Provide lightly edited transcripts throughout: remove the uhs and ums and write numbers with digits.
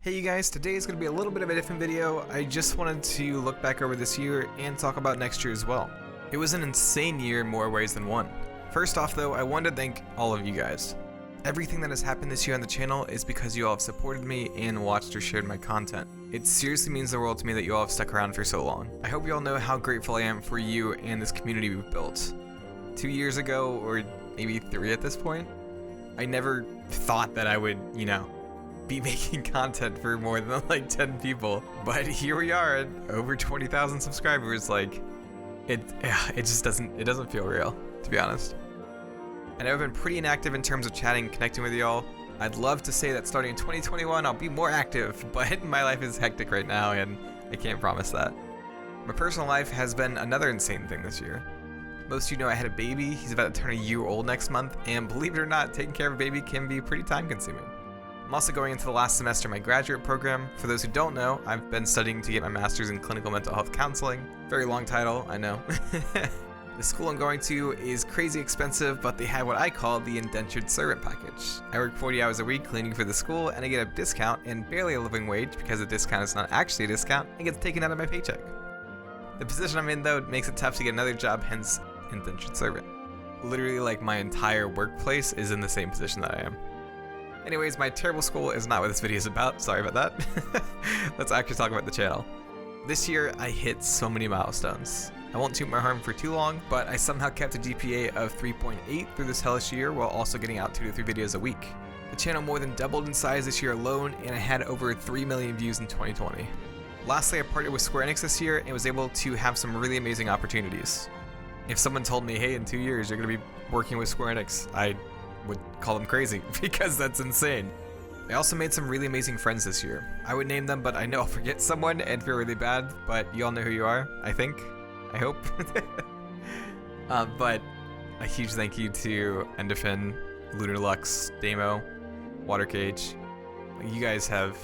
Hey you guys, today is going to be a little bit of a different video. I just wanted to look back over this year and talk about next year as well. It was an insane year in more ways than one. First off though, I wanted to thank all of you guys. Everything that has happened this year on the channel is because you all have supported me and watched or shared my content. It seriously means the world to me that you all have stuck around for so long. I hope you all know how grateful I am for you and this community we've built. 2 years ago, or maybe 3 at this point, I never thought that I would, be making content for more than like 10 people, but here we are at over 20,000 subscribers. Like it just doesn't feel real, to be honest. And I've been pretty inactive in terms of chatting and connecting with y'all. I'd love to say that starting in 2021 I'll be more active, but my life is hectic right now and I can't promise that. My personal life has been another insane thing this year. Most of you know I had a baby. He's about to turn a year old next month, and believe it or not, taking care of a baby can be pretty time consuming. I'm also going into the last semester of my graduate program. For those who don't know, I've been studying to get my master's in clinical mental health counseling. Very long title, I know. The school I'm going to is crazy expensive, but they have what I call the indentured servant package. I work 40 hours a week cleaning for the school, and I get a discount and barely a living wage because the discount is not actually a discount and gets taken out of my paycheck. The position I'm in though makes it tough to get another job, hence indentured servant. Literally, like, my entire workplace is in the same position that I am. Anyways, my terrible school is not what this video is about. Sorry about that. Let's actually talk about the channel. This year, I hit so many milestones. I won't toot my horn for too long, but I somehow kept a GPA of 3.8 through this hellish year while also getting out 2 to 3 videos a week. The channel more than doubled in size this year alone, and I had over 3 million views in 2020. Lastly, I partnered with Square Enix this year and was able to have some really amazing opportunities. If someone told me, hey, in 2 years you're going to be working with Square Enix, I would call them crazy because that's insane. I also made some really amazing friends this year. I would name them, but I know I'll forget someone and feel really bad, but you all know who you are, I think. I hope. But a huge thank you to Endorphin, Lunar Lux, Damo, Water Cage. You guys have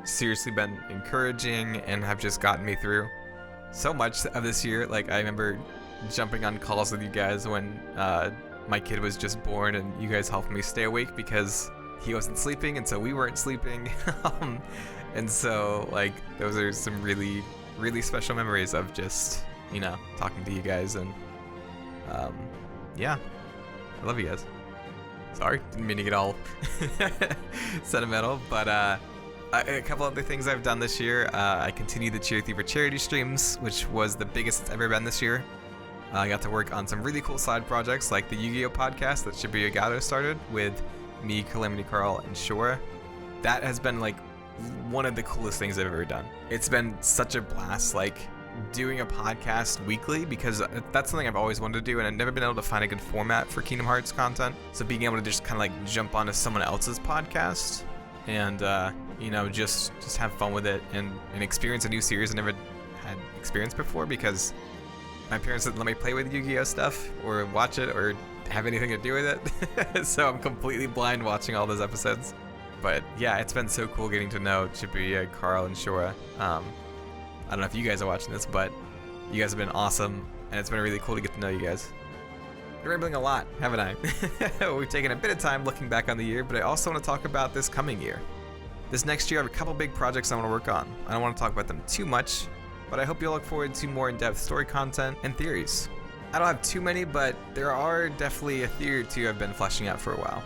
seriously been encouraging and have just gotten me through so much of this year. Like, I remember jumping on calls with you guys when my kid was just born, and you guys helped me stay awake because he wasn't sleeping, and so we weren't sleeping. And so, like, those are some really, really special memories of just, talking to you guys, and yeah, I love you guys. Sorry, didn't mean to get all sentimental, but a couple other things I've done this year. I continued the Cheer Thiever charity streams, which was the biggest it's ever been this year. I got to work on some really cool side projects like the Yu-Gi-Oh podcast that Shibuya Gato started with me, Calamity Carl, and Shora. That has been like one of the coolest things I've ever done. It's been such a blast, like doing a podcast weekly, because that's something I've always wanted to do, and I've never been able to find a good format for Kingdom Hearts content. So being able to just kind of like jump onto someone else's podcast and just have fun with it and experience a new series I never had experienced before, because my parents didn't let me play with Yu-Gi-Oh stuff or watch it or have anything to do with it. So I'm completely blind watching all those episodes. But yeah, it's been so cool getting to know Shibuya, Carl, and Shora. I don't know if you guys are watching this, but you guys have been awesome, and it's been really cool to get to know you guys. Been rambling a lot, haven't I? We've taken a bit of time looking back on the year, but I also want to talk about this coming year. This next year I have a couple big projects I want to work on. I don't want to talk about them too much, but I hope you'll look forward to more in-depth story content and theories. I don't have too many, but there are definitely a theory or two I've been fleshing out for a while.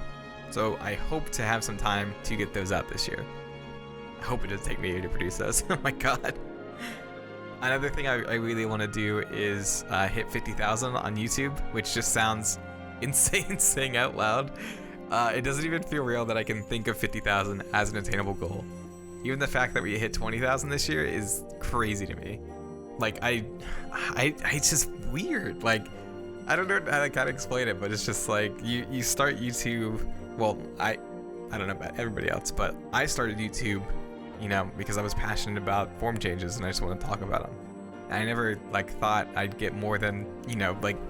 So I hope to have some time to get those out this year. I hope it doesn't take me a year to produce those. Oh my god. Another thing I really want to do is hit 50,000 on YouTube, which just sounds insane saying out loud. It doesn't even feel real that I can think of 50,000 as an attainable goal. Even the fact that we hit 20,000 this year is crazy to me. Like, it's just weird. Like, I don't know how to explain it, but it's just like, you start YouTube. Well, I don't know about everybody else, but I started YouTube, because I was passionate about form changes and I just want to talk about them. And I never, thought I'd get more than,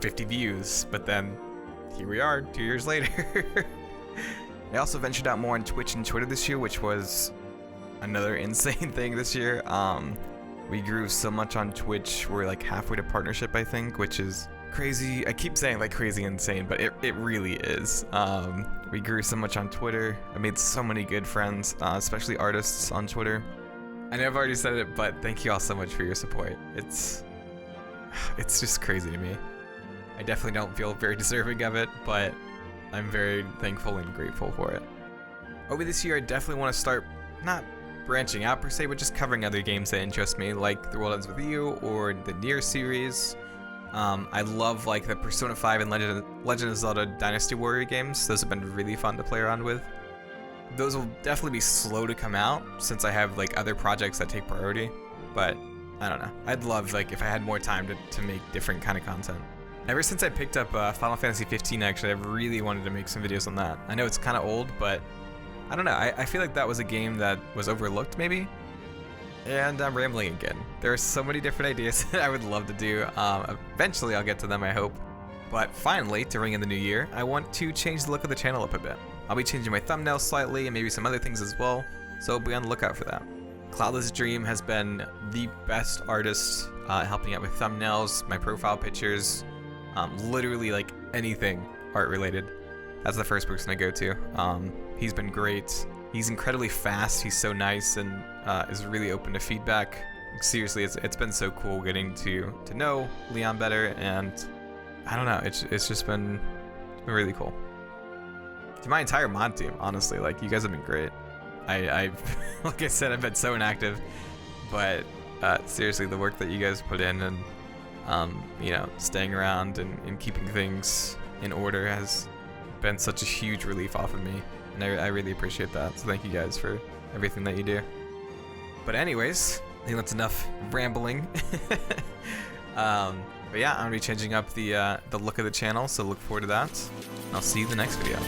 50 views, but then here we are 2 years later. I also ventured out more on Twitch and Twitter this year, which was another insane thing this year. We grew so much on Twitch. We're halfway to partnership, I think, which is crazy. I keep saying like crazy insane, but it really is. We grew so much on Twitter. I made so many good friends, especially artists on Twitter. I know I've already said it, but thank you all so much for your support. It's just crazy to me. I definitely don't feel very deserving of it, but I'm very thankful and grateful for it. Over this year, I definitely want to start not branching out per se, but just covering other games that interest me, like The World Ends With You or the Nier series. I love like the Persona 5 and Legend of Zelda Dynasty Warrior games. Those have been really fun to play around with. Those will definitely be slow to come out since I have like other projects that take priority, but I don't know. I'd love like if I had more time to make different kind of content. Ever since I picked up Final Fantasy 15, actually, I've really wanted to make some videos on that. I know it's kind of old, but I don't know. I feel like that was a game that was overlooked maybe. And I'm rambling again. There are so many different ideas that I would love to do. Eventually I'll get to them, I hope. But finally, to ring in the new year, I want to change the look of the channel up a bit. I'll be changing my thumbnail slightly and maybe some other things as well, so be on the lookout for that. Cloudless Dream has been the best artist helping out with thumbnails, my profile pictures, literally like anything art related. That's the first person I go to. He's been great. He's incredibly fast. He's so nice and is really open to feedback. Seriously, it's been so cool getting to know Leon better, and I don't know. It's just been really cool. To my entire mod team, honestly, like you guys have been great. I've like I said, I've been so inactive, but seriously, the work that you guys put in and you know, staying around and keeping things in order has been such a huge relief off of me, and I really appreciate that. So thank you guys for everything that you do. But anyways, I think that's enough rambling. But yeah, I'm gonna be changing up the look of the channel, so look forward to that. I'll see you in the next video.